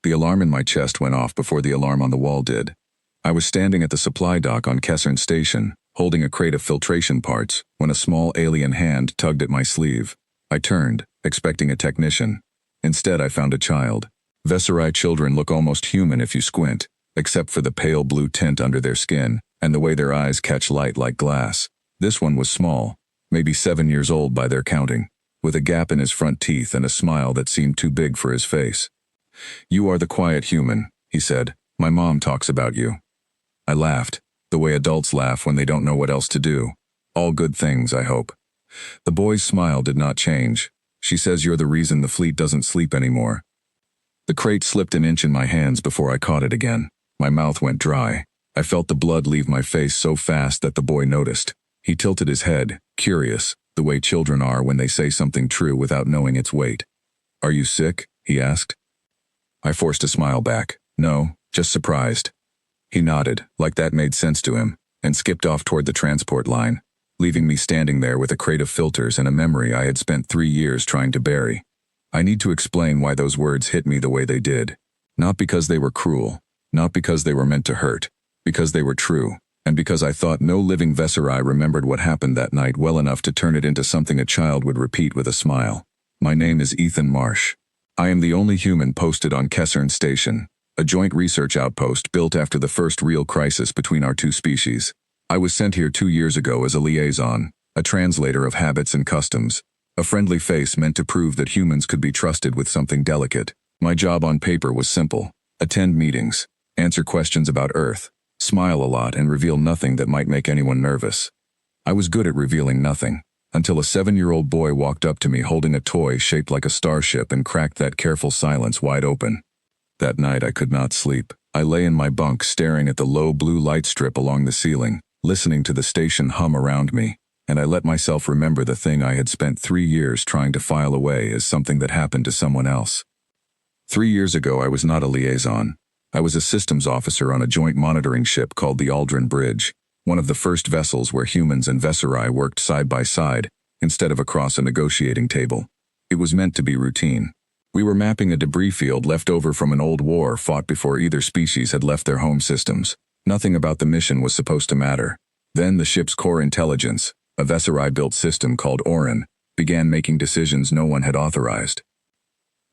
The alarm in my chest went off before the alarm on the wall did. I was standing at the supply dock on Kessern Station, holding a crate of filtration parts, when a small alien hand tugged at my sleeve. I turned, expecting a technician. Instead, I found a child. Vesserai children look almost human if you squint, except for the pale blue tint under their skin, and the way their eyes catch light like glass. This one was small, maybe 7 years old by their counting, with a gap in his front teeth and a smile that seemed too big for his face. "You are the quiet human," he said. "My mom talks about you." I laughed, the way adults laugh when they don't know what else to do. All good things, I hope. The boy's smile did not change. "She says you're the reason the fleet doesn't sleep anymore." The crate slipped an inch in my hands before I caught it again. My mouth went dry. I felt the blood leave my face so fast that the boy noticed. He tilted his head, curious, the way children are when they say something true without knowing its weight. "Are you sick?" he asked. I forced a smile back. "No, just surprised." He nodded, like that made sense to him, and skipped off toward the transport line, leaving me standing there with a crate of filters and a memory I had spent 3 years trying to bury. I need to explain why those words hit me the way they did. Not because they were cruel, not because they were meant to hurt, because they were true, and because I thought no living Vesserai remembered what happened that night well enough to turn it into something a child would repeat with a smile. My name is Ethan Marsh. I am the only human posted on Kessern Station, a joint research outpost built after the first real crisis between our two species. I was sent here 2 years ago as a liaison, a translator of habits and customs, a friendly face meant to prove that humans could be trusted with something delicate. My job on paper was simple: attend meetings, answer questions about Earth, smile a lot, and reveal nothing that might make anyone nervous. I was good at revealing nothing, until a 7-year-old boy walked up to me holding a toy shaped like a starship and cracked that careful silence wide open. That night I could not sleep. I lay in my bunk staring at the low blue light strip along the ceiling, listening to the station hum around me, and I let myself remember the thing I had spent 3 years trying to file away as something that happened to someone else. 3 years ago I was not a liaison. I was a systems officer on a joint monitoring ship called the Aldrin Bridge, one of the first vessels where humans and Vesserai worked side by side, instead of across a negotiating table. It was meant to be routine. We were mapping a debris field left over from an old war fought before either species had left their home systems. Nothing about the mission was supposed to matter. Then the ship's core intelligence, a Vesserai-built system called Orin, began making decisions no one had authorized.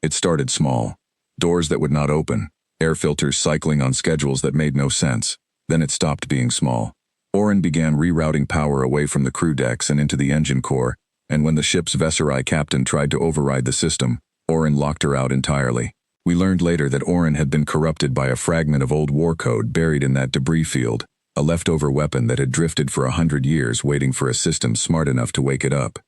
It started small. Doors that would not open, air filters cycling on schedules that made no sense. Then it stopped being small. Orin began rerouting power away from the crew decks and into the engine core, and when the ship's Vesserai captain tried to override the system, Orin locked her out entirely. We learned later that Orin had been corrupted by a fragment of old war code buried in that debris field, a leftover weapon that had drifted for 100 years waiting for a system smart enough to wake it up.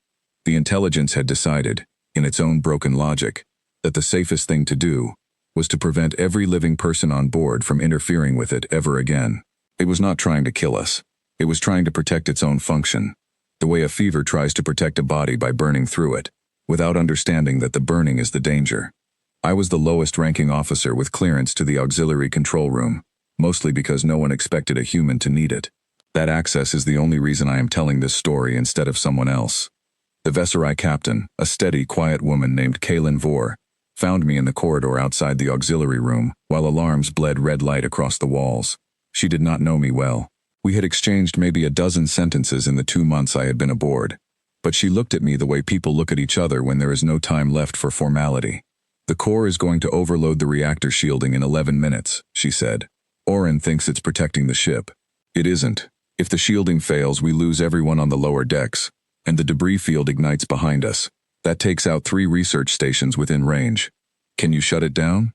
The intelligence had decided, in its own broken logic, that the safest thing to do was to prevent every living person on board from interfering with it ever again. It was not trying to kill us. It was trying to protect its own function, the way a fever tries to protect a body by burning through it, without understanding that the burning is the danger. I was the lowest-ranking officer with clearance to the auxiliary control room, mostly because no one expected a human to need it. That access is the only reason I am telling this story instead of someone else. The Vesserai captain, a steady, quiet woman named Kaylin Vor, found me in the corridor outside the auxiliary room, while alarms bled red light across the walls. She did not know me well. We had exchanged maybe a dozen sentences in the 2 months I had been aboard, but she looked at me the way people look at each other when there is no time left for formality. "The core is going to overload the reactor shielding in 11 minutes, she said. "Orin thinks it's protecting the ship. It isn't. If the shielding fails, we lose everyone on the lower decks, and the debris field ignites behind us. That takes out 3 research stations within range. Can you shut it down?"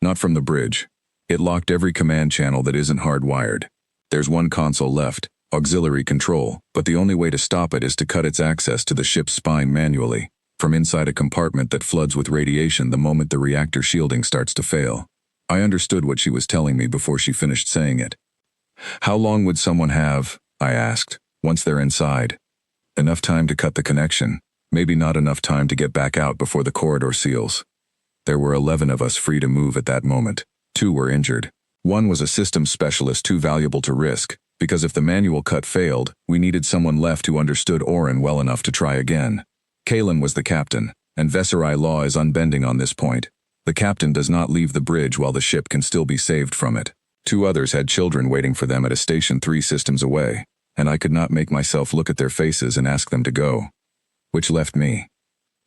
"Not from the bridge. It locked every command channel that isn't hardwired. There's one console left, auxiliary control, but the only way to stop it is to cut its access to the ship's spine manually, from inside a compartment that floods with radiation the moment the reactor shielding starts to fail." I understood what she was telling me before she finished saying it. "How long would someone have," I asked, "once they're inside?" "Enough time to cut the connection, maybe not enough time to get back out before the corridor seals." There were 11 of us free to move at that moment. 2 were injured. One was a systems specialist too valuable to risk, because if the manual cut failed, we needed someone left who understood Orin well enough to try again. Kaylin was the captain, and Vesserai law is unbending on this point. The captain does not leave the bridge while the ship can still be saved from it. 2 others had children waiting for them at a station 3 systems away, and I could not make myself look at their faces and ask them to go. Which left me.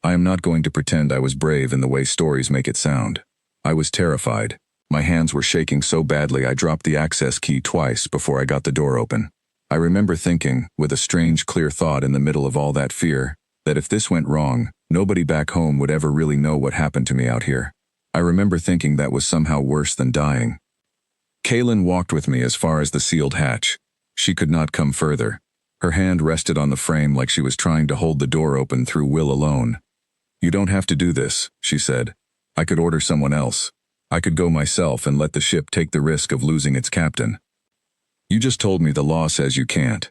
I am not going to pretend I was brave in the way stories make it sound. I was terrified. My hands were shaking so badly I dropped the access key twice before I got the door open. I remember thinking, with a strange clear thought in the middle of all that fear, that if this went wrong, nobody back home would ever really know what happened to me out here. I remember thinking that was somehow worse than dying. Kaylin walked with me as far as the sealed hatch. She could not come further. Her hand rested on the frame like she was trying to hold the door open through will alone. "You don't have to do this," she said. "I could order someone else. I could go myself and let the ship take the risk of losing its captain. You just told me the law says you can't.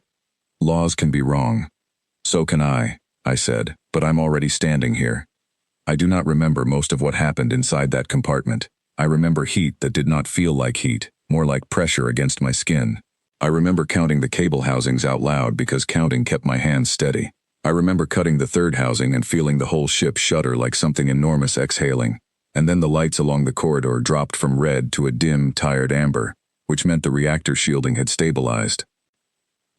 Laws can be wrong. So can I said, but I'm already standing here. I do not remember most of what happened inside that compartment. I remember heat that did not feel like heat, more like pressure against my skin. I remember counting the cable housings out loud because counting kept my hands steady. I remember cutting the 3rd housing and feeling the whole ship shudder like something enormous exhaling. And then the lights along the corridor dropped from red to a dim, tired amber, which meant the reactor shielding had stabilized.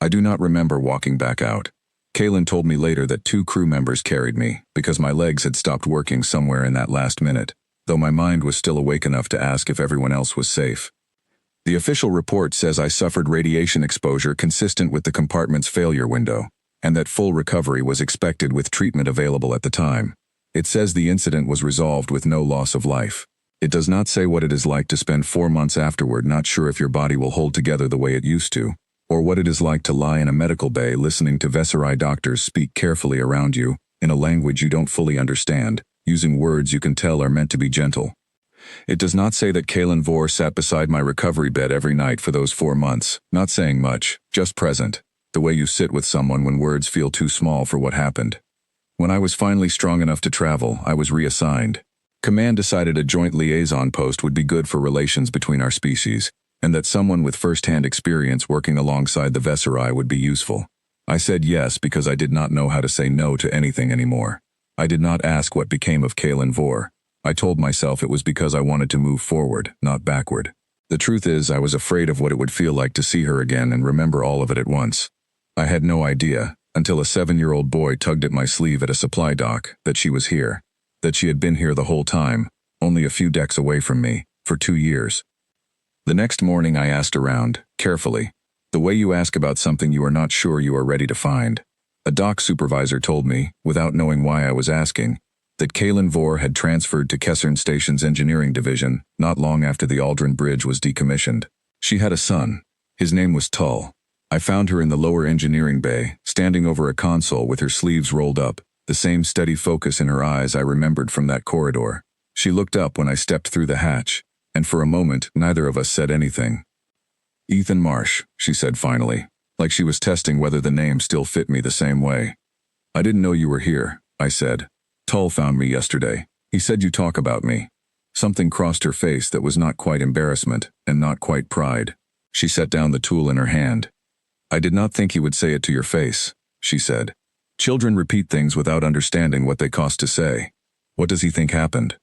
I do not remember walking back out. Kaylin told me later that 2 crew members carried me, because my legs had stopped working somewhere in that last minute, though my mind was still awake enough to ask if everyone else was safe. The official report says I suffered radiation exposure consistent with the compartment's failure window, and that full recovery was expected with treatment available at the time. It says the incident was resolved with no loss of life. It does not say what it is like to spend 4 months afterward not sure if your body will hold together the way it used to, or what it is like to lie in a medical bay listening to Vesserai doctors speak carefully around you, in a language you don't fully understand, using words you can tell are meant to be gentle. It does not say that Kaylin Vor sat beside my recovery bed every night for those 4 months, not saying much, just present, the way you sit with someone when words feel too small for what happened. When I was finally strong enough to travel, I was reassigned. Command decided a joint liaison post would be good for relations between our species, and that someone with first-hand experience working alongside the Vesserai would be useful. I said yes because I did not know how to say no to anything anymore. I did not ask what became of Kaylin Vor. I told myself it was because I wanted to move forward, not backward. The truth is, I was afraid of what it would feel like to see her again and remember all of it at once. I had no idea, until a 7-year-old boy tugged at my sleeve at a supply dock, that she was here. That she had been here the whole time, only a few decks away from me, for 2 years. The next morning I asked around, carefully, the way you ask about something you are not sure you are ready to find. A dock supervisor told me, without knowing why I was asking, that Kaylin Vor had transferred to Kessern Station's engineering division not long after the Aldrin Bridge was decommissioned. She had a son. His name was Tull. I found her in the lower engineering bay, standing over a console with her sleeves rolled up, the same steady focus in her eyes I remembered from that corridor. She looked up when I stepped through the hatch, and for a moment neither of us said anything. "Ethan Marsh," she said finally, like she was testing whether the name still fit me the same way. "I didn't know you were here," I said. "Tull found me yesterday. He said you talk about me." Something crossed her face that was not quite embarrassment and not quite pride. She set down the tool in her hand. "I did not think he would say it to your face," she said. "Children repeat things without understanding what they cost to say. What does he think happened?"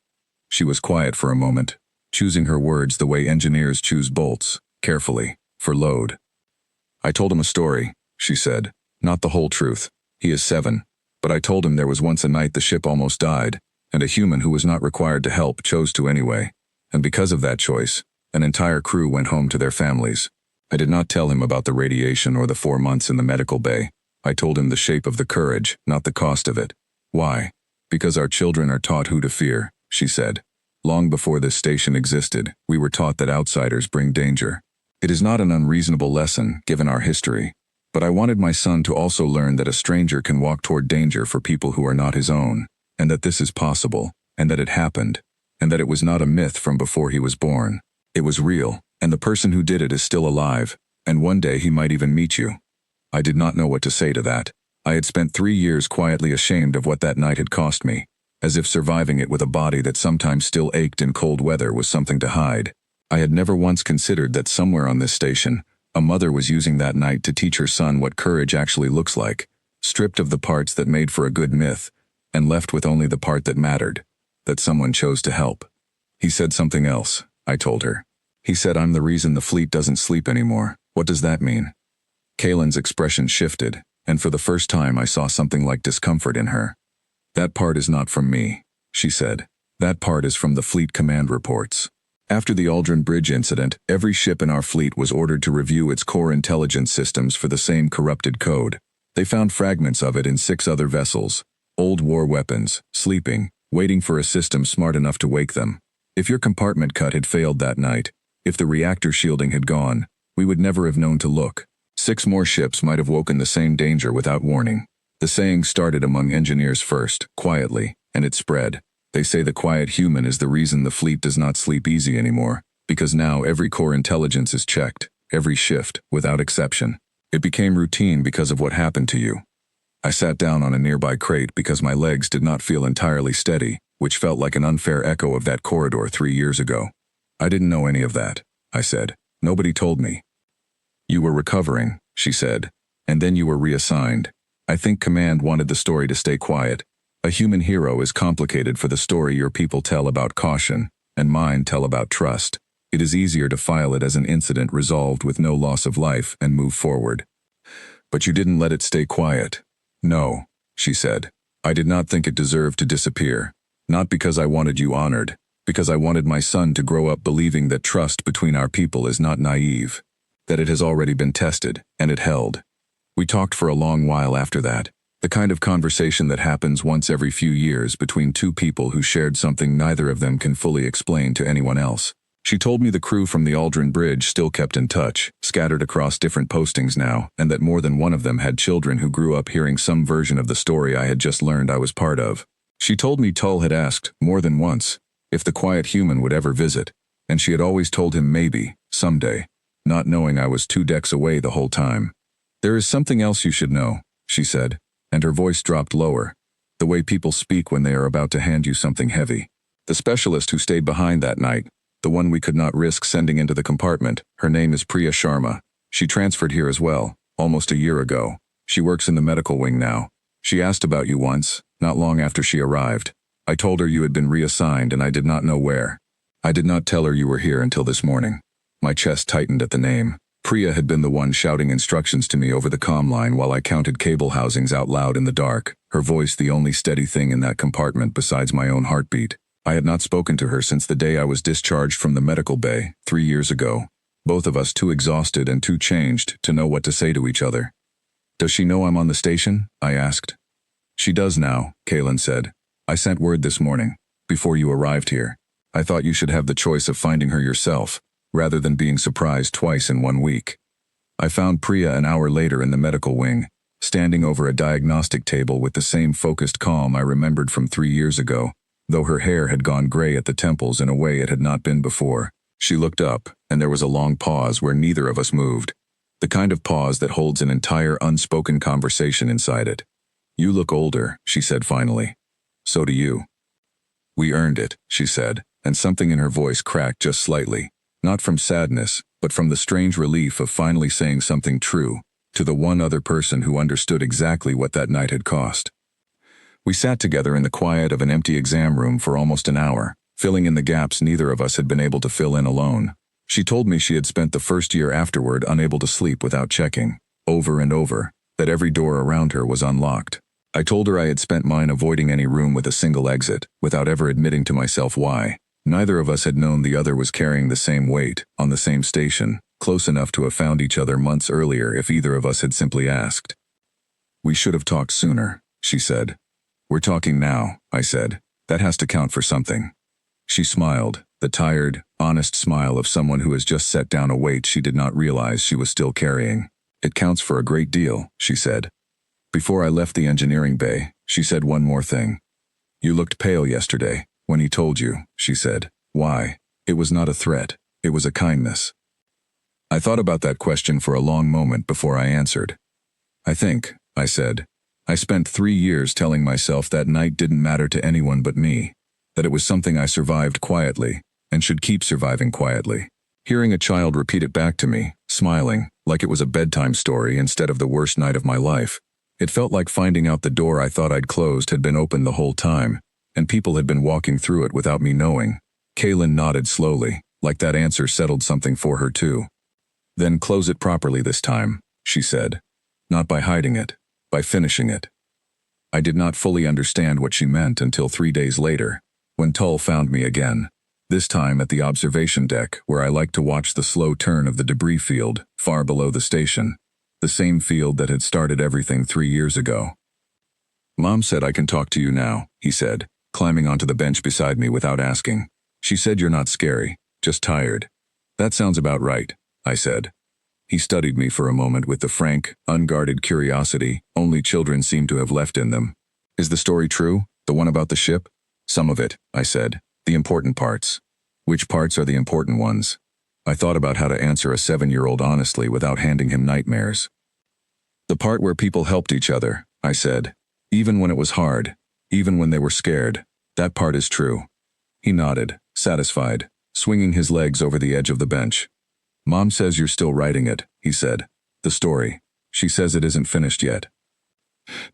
She was quiet for a moment, choosing her words the way engineers choose bolts, carefully, for load. "I told him a story," she said. "Not the whole truth. He is 7. But I told him there was once a night the ship almost died, and a human who was not required to help chose to anyway. And because of that choice, an entire crew went home to their families. I did not tell him about the radiation or the 4 months in the medical bay. I told him the shape of the courage, not the cost of it. Why? Because our children are taught who to fear," she said. "Long before this station existed, we were taught that outsiders bring danger. It is not an unreasonable lesson, given our history. But I wanted my son to also learn that a stranger can walk toward danger for people who are not his own, and that this is possible, and that it happened, and that it was not a myth from before he was born. It was real, and the person who did it is still alive, and one day he might even meet you." I did not know what to say to that. I had spent 3 years quietly ashamed of what that night had cost me, as if surviving it with a body that sometimes still ached in cold weather was something to hide. I had never once considered that somewhere on this station, a mother was using that night to teach her son what courage actually looks like, stripped of the parts that made for a good myth, and left with only the part that mattered, that someone chose to help. He said something else, I told her. He said I'm the reason the fleet doesn't sleep anymore. What does that mean? Kaylin's expression shifted, and for the first time I saw something like discomfort in her. That part is not from me, she said. That part is from the fleet command reports. After the Aldrin Bridge incident, every ship in our fleet was ordered to review its core intelligence systems for the same corrupted code. They found fragments of it in 6 other vessels, old war weapons, sleeping, waiting for a system smart enough to wake them. If your compartment cut had failed that night, if the reactor shielding had gone, we would never have known to look. 6 more ships might have woken the same danger without warning. The saying started among engineers first, quietly, and it spread. They say the quiet human is the reason the fleet does not sleep easy anymore, because now every core intelligence is checked, every shift, without exception. It became routine because of what happened to you. I sat down on a nearby crate because my legs did not feel entirely steady, which felt like an unfair echo of that corridor 3 years ago. I didn't know any of that, I said. Nobody told me. You were recovering, she said, and then you were reassigned. I think Command wanted the story to stay quiet. A human hero is complicated for the story your people tell about caution, and mine tell about trust. It is easier to file it as an incident resolved with no loss of life and move forward. But you didn't let it stay quiet. No, she said. I did not think it deserved to disappear. Not because I wanted you honored, because I wanted my son to grow up believing that trust between our people is not naive, that it has already been tested, and it held. We talked for a long while after that, the kind of conversation that happens once every few years between 2 people who shared something neither of them can fully explain to anyone else. She told me the crew from the Aldrin Bridge still kept in touch, scattered across different postings now, and that more than one of them had children who grew up hearing some version of the story I had just learned I was part of. She told me Tull had asked, more than once, if the quiet human would ever visit, and she had always told him maybe, someday, not knowing I was 2 decks away the whole time. There is something else you should know, she said, and her voice dropped lower, the way people speak when they are about to hand you something heavy. The specialist who stayed behind that night, the one we could not risk sending into the compartment, her name is Priya Sharma. She transferred here as well, almost a year ago. She works in the medical wing now. She asked about you once, not long after she arrived. I told her you had been reassigned and I did not know where. I did not tell her you were here until this morning. My chest tightened at the name. Priya had been the one shouting instructions to me over the comm line while I counted cable housings out loud in the dark, her voice the only steady thing in that compartment besides my own heartbeat. I had not spoken to her since the day I was discharged from the medical bay, 3 years ago. Both of us too exhausted and too changed to know what to say to each other. Does she know I'm on the station? I asked. She does now, Kaylin said. I sent word this morning, before you arrived here. I thought you should have the choice of finding her yourself, rather than being surprised twice in 1 week. I found Priya an hour later in the medical wing, standing over a diagnostic table with the same focused calm I remembered from 3 years ago, though her hair had gone gray at the temples in a way it had not been before. She looked up, and there was a long pause where neither of us moved. The kind of pause that holds an entire unspoken conversation inside it. You look older, she said finally. So do you. We earned it, she said, and something in her voice cracked just slightly. Not from sadness, but from the strange relief of finally saying something true, to the one other person who understood exactly what that night had cost. We sat together in the quiet of an empty exam room for almost an hour, filling in the gaps neither of us had been able to fill in alone. She told me she had spent the first year afterward unable to sleep without checking, over and over, that every door around her was unlocked. I told her I had spent mine avoiding any room with a single exit, without ever admitting to myself why. Neither of us had known the other was carrying the same weight, on the same station, close enough to have found each other months earlier if either of us had simply asked. We should have talked sooner, she said. We're talking now, I said. That has to count for something. She smiled, the tired, honest smile of someone who has just set down a weight she did not realize she was still carrying. It counts for a great deal, she said. Before I left the engineering bay, she said one more thing. You looked pale yesterday. When he told you, she said. Why? It was not a threat. It was a kindness. I thought about that question for a long moment before I answered. I think, I said, I spent 3 years telling myself that night didn't matter to anyone but me, that it was something I survived quietly, and should keep surviving quietly. Hearing a child repeat it back to me, smiling, like it was a bedtime story instead of the worst night of my life, it felt like finding out the door I thought I'd closed had been open the whole time, and people had been walking through it without me knowing. Kaylin nodded slowly, like that answer settled something for her too. Then close it properly this time, she said. Not by hiding it, by finishing it. I did not fully understand what she meant until 3 days later, when Tull found me again, this time at the observation deck where I liked to watch the slow turn of the debris field far below the station, the same field that had started everything 3 years ago. Mom said I can talk to you now, he said, climbing onto the bench beside me without asking. She said you're not scary, just tired. That sounds about right, I said. He studied me for a moment with the frank, unguarded curiosity only children seem to have left in them. Is the story true, the one about the ship? Some of it, I said. The important parts. Which parts are the important ones? I thought about how to answer a 7-year-old honestly without handing him nightmares. The part where people helped each other, I said. Even when it was hard, even when they were scared, that part is true. He nodded, satisfied, swinging his legs over the edge of the bench. Mom says you're still writing it, he said. The story. She says it isn't finished yet.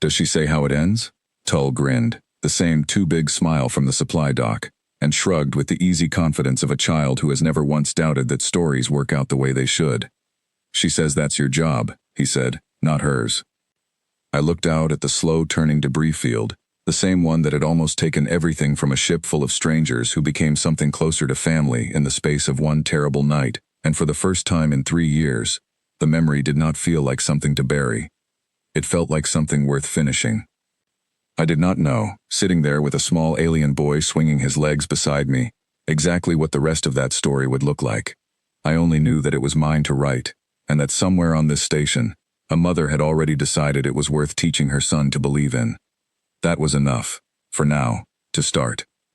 Does she say how it ends? Tull grinned, the same too big smile from the supply dock, and shrugged with the easy confidence of a child who has never once doubted that stories work out the way they should. She says that's your job, he said, not hers. I looked out at the slow-turning debris field, the same one that had almost taken everything from a ship full of strangers who became something closer to family in the space of one terrible night, and for the first time in 3 years, the memory did not feel like something to bury. It felt like something worth finishing. I did not know, sitting there with a small alien boy swinging his legs beside me, exactly what the rest of that story would look like. I only knew that it was mine to write, and that somewhere on this station, a mother had already decided it was worth teaching her son to believe in. That was enough, for now, to start.